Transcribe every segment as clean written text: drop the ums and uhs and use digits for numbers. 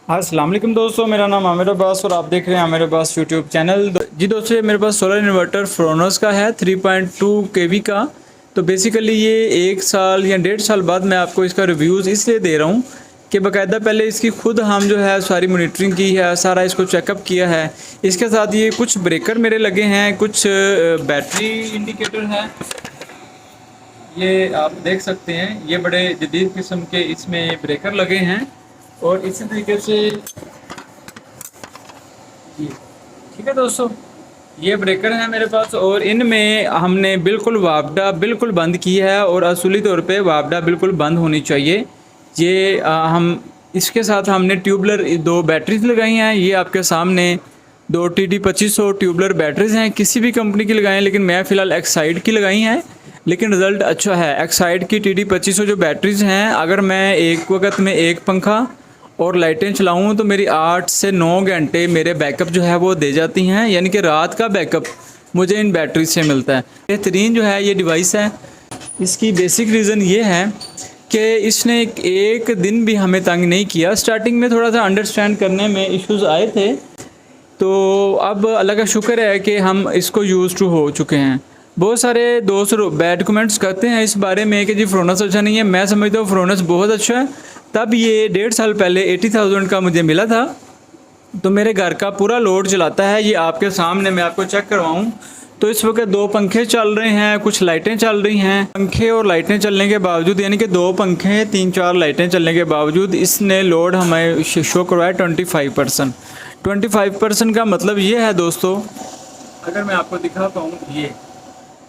अस्सलाम वालेकुम दोस्तों, मेरा नाम आमिर अब्बास और आप देख रहे हैं आमिर अब्बास यूट्यूब चैनल। जी दोस्तों, ये मेरे पास सोलर इन्वर्टर फ्रोनस का है 3.2 केवी का। तो बेसिकली ये 1 साल या 1.5 साल बाद मैं आपको इसका रिव्यूज़ इसलिए दे रहा हूँ कि बाकायदा पहले इसकी खुद हम जो है सारी मॉनिटरिंग की है, सारा इसको चेकअप किया है। इसके साथ ये कुछ ब्रेकर मेरे लगे हैं, कुछ बैटरी इंडिकेटर हैं, ये आप देख सकते हैं। ये बड़े जदीद किस्म के इसमें ब्रेकर लगे हैं और इसी तरीके से ये ठीक है दोस्तों, ये ब्रेकर है मेरे पास और इनमें हमने बिल्कुल वापडा बिल्कुल बंद की है और असूली तौर पे वापडा बिल्कुल बंद होनी चाहिए। ये हम इसके साथ हमने ट्यूबलर 2 बैटरीज लगाई हैं। ये आपके सामने 2 TD2500 ट्यूबलर बैटरीज हैं, किसी भी कंपनी की लगाएं, लेकिन मैं फ़िलहाल एक्साइड की लगाई हैं, लेकिन रिज़ल्ट अच्छा है। एक्साइड की TD2500 जो बैटरीज़ हैं, अगर मैं एक वक्त में एक पंखा और लाइटें चलाऊँ तो मेरी 8 से 9 घंटे मेरे बैकअप जो है वो दे जाती हैं, यानी कि रात का बैकअप मुझे इन बैटरी से मिलता है। बेहतरीन जो है ये डिवाइस है। इसकी बेसिक रीज़न ये है कि इसने एक दिन भी हमें तंग नहीं किया। स्टार्टिंग में थोड़ा सा अंडरस्टैंड करने में इश्यूज़ आए थे, तो अब अल्लाह का शुक्र है कि हम इसको यूज़ टू हो चुके हैं। बहुत सारे दोस्त बैड कमेंट्स करते हैं इस बारे में कि जी फ्रोनस अच्छा नहीं है। मैं समझता हूँ फ्रोनस बहुत अच्छा है। तब ये 1.5 साल पहले 80,000 का मुझे मिला था, तो मेरे घर का पूरा लोड चलाता है। ये आपके सामने मैं आपको चेक करवाऊँ तो इस वक्त 2 पंखे चल रहे हैं, कुछ लाइटें चल रही हैं। पंखे और लाइटें चलने के बावजूद, यानी कि 2 पंखे 3-4 लाइटें चलने के बावजूद इसने लोड हमें शो करवाया 25%। 25% का मतलब ये है दोस्तों, अगर मैं आपको दिखा पाऊँ, ये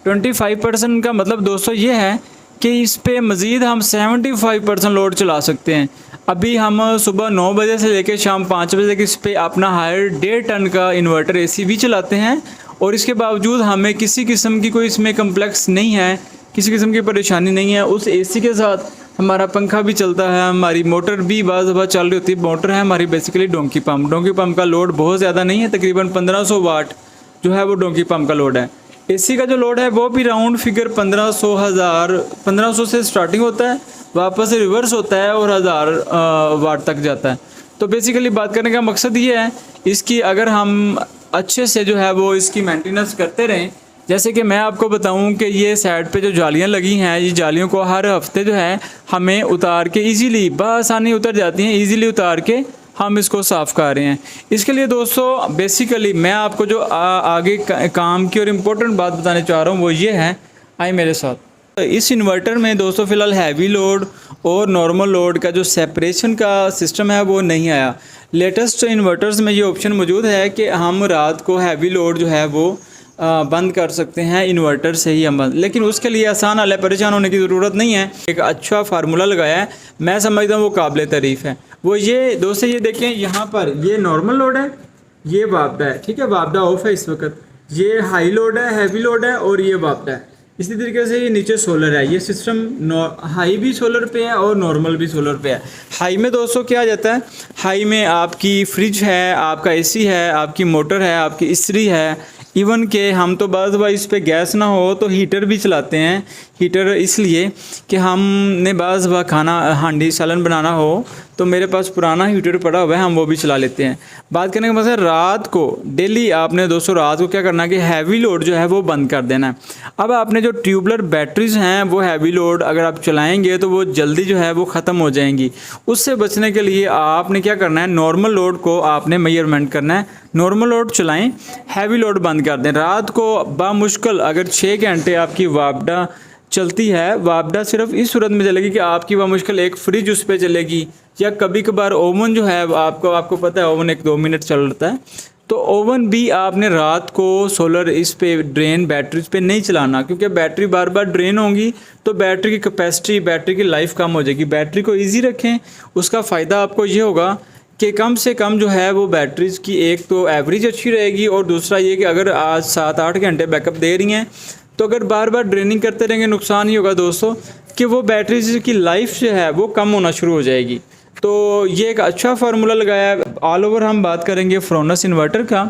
25% का मतलब दोस्तों ये है कि इस पे मज़ीद हम 75% लोड चला सकते हैं। अभी हम सुबह 9 बजे से लेकर शाम 5 बजे तक इस पे अपना हायर 1.5 टन का इन्वर्टर AC भी चलाते हैं और इसके बावजूद हमें किसी किस्म की कोई इसमें कम्प्लेक्स नहीं है, किसी किस्म की परेशानी नहीं है। उस AC के साथ हमारा पंखा भी चलता है, हमारी मोटर भी बाज़ दफ़ा चल रही होती है। मोटर है हमारी बेसिकली डोंकी पम्प का लोड बहुत ज़्यादा नहीं है, तकरीबन 1500 वाट जो है वो डोंकी पम्प का लोड है। AC का जो लोड है वो भी राउंड फिगर 1500 से स्टार्टिंग होता है, वापस से रिवर्स होता है और 1000 वाट तक जाता है। तो बेसिकली बात करने का मकसद ये है, इसकी अगर हम अच्छे से जो है वो इसकी मेंटेनेंस करते रहें। जैसे कि मैं आपको बताऊं कि ये साइड पे जो जालियां लगी हैं, ये जालियों को हर हफ्ते जो है हमें उतार के ईज़िली बआसानी उतर जाती हैं, ईज़िली उतार के हम इसको साफ़ कर रहे हैं। इसके लिए दोस्तों बेसिकली मैं आपको जो आगे काम की और इम्पोर्टेंट बात बताने चाह रहा हूँ वो ये है, आए मेरे साथ। इस इन्वर्टर में दोस्तों फ़िलहाल हैवी लोड और नॉर्मल लोड का जो सेपरेशन का सिस्टम है वो नहीं आया। लेटेस्ट इन्वर्टर्स में ये ऑप्शन मौजूद है कि हम रात को हैवी लोड जो है वो बंद कर सकते हैं इन्वर्टर से ही हम बंद, लेकिन उसके लिए आसान हाल है, परेशान होने की ज़रूरत नहीं है। एक अच्छा फार्मूला लगाया है, मैं समझता हूँ वो काबिल तारीफ़ है। वो ये दोस्तों, ये देखें यहाँ पर ये नॉर्मल लोड है, ये वापडा है, ठीक है, वापडा ऑफ है इस वक्त। ये हाई लोड है, हैवी लोड है और ये वापडा है। इसी तरीके से ये नीचे सोलर है। ये सिस्टम हाई भी सोलर पे है और नॉर्मल भी सोलर पे है। हाई में दोस्तों क्या आ जाता है, हाई में आपकी फ्रिज है, आपका AC है, आपकी मोटर है, आपकी इस्त्री है, इवन के हम तो बाज़ बार इस पे गैस ना हो तो हीटर भी चलाते हैं। हीटर इसलिए कि हमने बाज़ बार खाना हांडी सालन बनाना हो तो मेरे पास पुराना हीटर पड़ा हुआ है, हम वो भी चला लेते हैं। बात करने के मतलब रात को डेली आपने दोस्तों रात को क्या करना है कि हैवी लोड जो है वो बंद कर देना है। अब आपने जो ट्यूबलर बैटरीज़ हैं वो हैवी लोड अगर आप चलाएँगे तो वो जल्दी जो है वो ख़त्म हो जाएंगी। उससे बचने के लिए आपने क्या करना है, नॉर्मल लोड को आपने मेजरमेंट करना है, नॉर्मल लोड चलाएं, हैवी लोड बंद कर दें। रात को बामुश्किल अगर 6 घंटे आपकी वापडा चलती है, वापडा सिर्फ इस सूरत में चलेगी कि आपकी बामुश्किल एक फ्रिज उस पर चलेगी, या कभी कभार ओवन जो है आपको पता है ओवन 1-2 मिनट चल रहा है, तो ओवन भी आपने रात को सोलर इस पे ड्रेन बैटरीज पे नहीं चलाना, क्योंकि बैटरी बार बार ड्रेन होंगी तो बैटरी की कैपेसिटी, बैटरी की लाइफ कम हो जाएगी। बैटरी को ईजी रखें, उसका फ़ायदा आपको ये होगा कि कम से कम जो है वो बैटरीज़ की एक तो एवरेज अच्छी रहेगी और दूसरा ये कि अगर आज 7-8 घंटे बैकअप दे रही हैं तो अगर बार बार ड्रेनिंग करते रहेंगे नुकसान ही होगा दोस्तों कि वो बैटरीज की लाइफ जो है वो कम होना शुरू हो जाएगी। तो ये एक अच्छा फार्मूला लगाया है। ऑल ओवर हम बात करेंगे फ्रोनस इन्वर्टर का,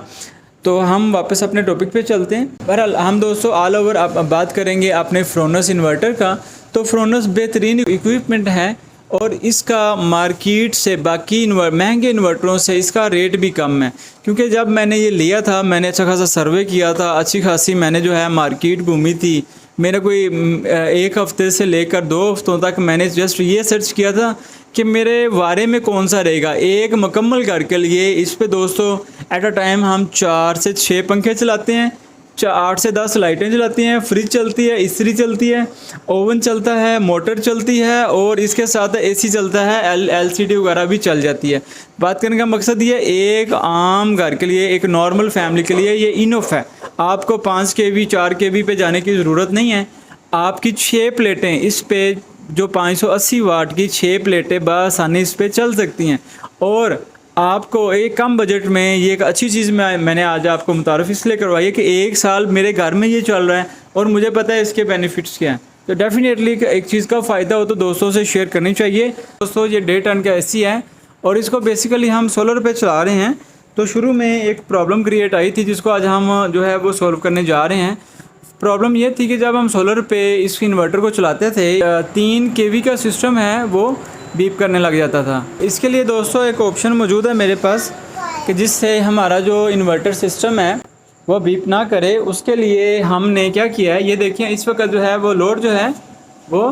तो हम वापस अपने टॉपिक पे चलते हैं। बहरहाल हम दोस्तों ऑल ओवर बात करेंगे अपने फ्रोनस इन्वर्टर का। तो फ्रोनस बेहतरीन इक्विपमेंट है और इसका मार्केट से बाकी महंगे इन्वर्टरों से इसका रेट भी कम है। क्योंकि जब मैंने ये लिया था मैंने अच्छा खासा सर्वे किया था, अच्छी खासी मैंने जो है मार्केट घूमी थी। मेरा कोई 1 हफ़्ते से लेकर 2 हफ्तों तक मैंने जस्ट ये सर्च किया था कि मेरे वारे में कौन सा रहेगा एक मुकम्मल घर के लिए। इस पे दोस्तों एट अ टाइम हम 4 से 6 पंखे चलाते हैं, 8 से 10 लाइटें जलाती हैं, फ्रिज चलती है, इस्त्री चलती है, ओवन चलता है, मोटर चलती है और इसके साथ एसी चलता है, LCD वगैरह भी चल जाती है। बात करने का मकसद ये एक आम घर के लिए, एक नॉर्मल फैमिली के लिए ये इनफ है। आपको 5 kV 4 kV पे जाने की ज़रूरत नहीं है। आपकी 6 प्लेटें इस पे जो 580 वाट की 6 प्लेटें बआसानी इस पे चल सकती हैं। और आपको एक कम बजट में ये एक अच्छी चीज़ मैंने आज आपको मुतारफ़ इसलिए करवाई है कि 1 साल मेरे घर में ये चल रहा है और मुझे पता है इसके बेनिफिट्स क्या हैं। तो डेफिनेटली एक चीज़ का फ़ायदा हो तो दोस्तों से शेयर करनी चाहिए। दोस्तों ये 1.5 टन का AC है और इसको बेसिकली हम सोलर पे चला रहे हैं। तो शुरू में एक प्रॉब्लम क्रिएट आई थी जिसको आज हम जो है वो सॉल्व करने जा रहे हैं। प्रॉब्लम ये थी कि जब हम सोलर पे इस इन्वर्टर को चलाते थे 3 kV का सिस्टम है वो बीप करने लग जाता था। इसके लिए दोस्तों एक ऑप्शन मौजूद है मेरे पास कि जिससे हमारा जो इन्वर्टर सिस्टम है वो बीप ना करे। उसके लिए हमने क्या किया है, ये देखिए इस वक्त जो है वो लोड जो है वो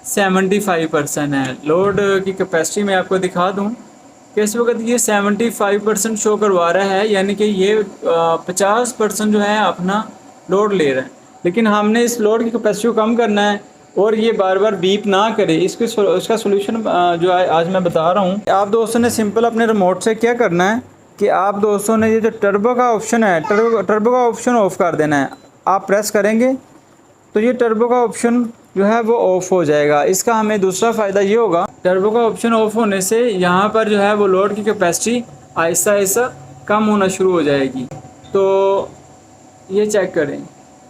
75% है। लोड की कैपेसिटी मैं आपको दिखा दूं कि इस वक्त ये 75% शो करवा रहा है, यानी कि ये 50% जो है अपना लोड ले रहा है। लेकिन हमने इस लोड की कैपेसिटी को कम करना है और ये बार बार बीप ना करे। इसका सोल्यूशन जो है आज मैं बता रहा हूँ। आप दोस्तों ने सिंपल अपने रिमोट से क्या करना है कि आप दोस्तों ने ये जो टर्बो का ऑप्शन है, टर्बो का ऑप्शन ऑफ़ कर देना है। आप प्रेस करेंगे तो ये टर्बो का ऑप्शन जो है वो ऑफ़ हो जाएगा। इसका हमें दूसरा फ़ायदा ये होगा, टर्बो का ऑप्शन ऑफ़ होने से यहाँ पर जो है वो लोड की कैपेसिटी आहिस्ता आहिस्ता कम होना शुरू हो जाएगी। तो ये चेक करें,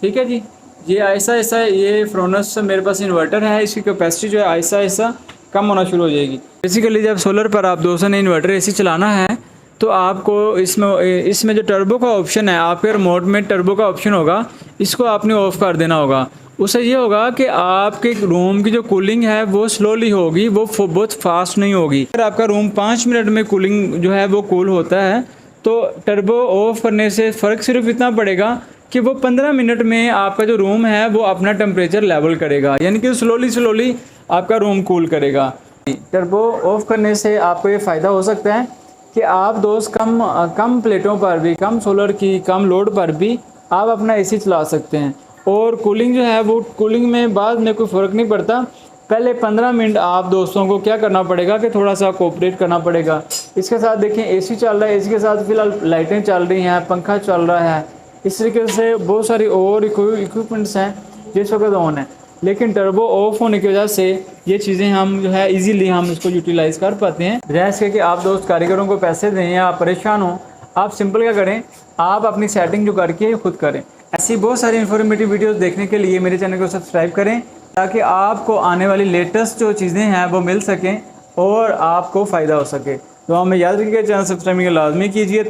ठीक है जी। ये आहिस्ता आहिस्ता ये फ्रोनस मेरे पास इन्वर्टर है, इसकी कैपेसिटी जो है आहिस्ता आहिस्ता कम होना शुरू हो जाएगी। बेसिकली जब सोलर पर आप दोस्तों ने इन्वर्टर AC चलाना है तो आपको इसमें जो टर्बो का ऑप्शन है, आपके रिमोट में टर्बो का ऑप्शन होगा, इसको आपने ऑफ़ कर देना होगा। उससे ये होगा कि आपके रूम की जो कूलिंग है वो स्लोली होगी, वो बहुत फास्ट नहीं होगी। अगर आपका रूम 5 मिनट में कूलिंग जो है वो कूल होता है तो टर्बो ऑफ़ करने से फ़र्क सिर्फ इतना पड़ेगा कि वो 15 मिनट में आपका जो रूम है वो अपना टेम्परेचर लेवल करेगा, यानी कि स्लोली आपका रूम कूल करेगा। टर्बो ऑफ़ करने से आपको ये फ़ायदा हो सकता है कि आप दोस्त कम प्लेटों पर भी, कम सोलर की कम लोड पर भी आप अपना AC चला सकते हैं। और कूलिंग जो है वो कूलिंग में बाद में कोई फ़र्क नहीं पड़ता। पहले 15 मिनट आप दोस्तों को क्या करना पड़ेगा कि थोड़ा सा कोऑपरेट करना पड़ेगा। इसके साथ देखें AC चल रहा है, AC के साथ फ़िलहाल लाइटें चल रही हैं, पंखा चल रहा है, इस तरीके से बहुत सारी और इक्विपमेंट्स हैं जिस वक्त ऑन है। लेकिन टर्बो ऑफ होने की वजह से ये चीज़ें हम जो है इजीली हम इसको यूटिलाइज़ कर पाते हैं। बजाय इसके कि आप दोस्त कारीगरों को पैसे दें या आप परेशान हो, आप सिंपल क्या करें, आप अपनी सेटिंग जो करके खुद करें। ऐसी बहुत सारी इन्फॉर्मेटिव वीडियोस देखने के लिए मेरे चैनल को सब्सक्राइब करें ताकि आपको आने वाली लेटेस्ट जो चीज़ें हैं वो मिल सकें और आपको फ़ायदा हो सके। तो हमें याद रखिएगा, चैनल सब्सक्राइब लाजमी कीजिए।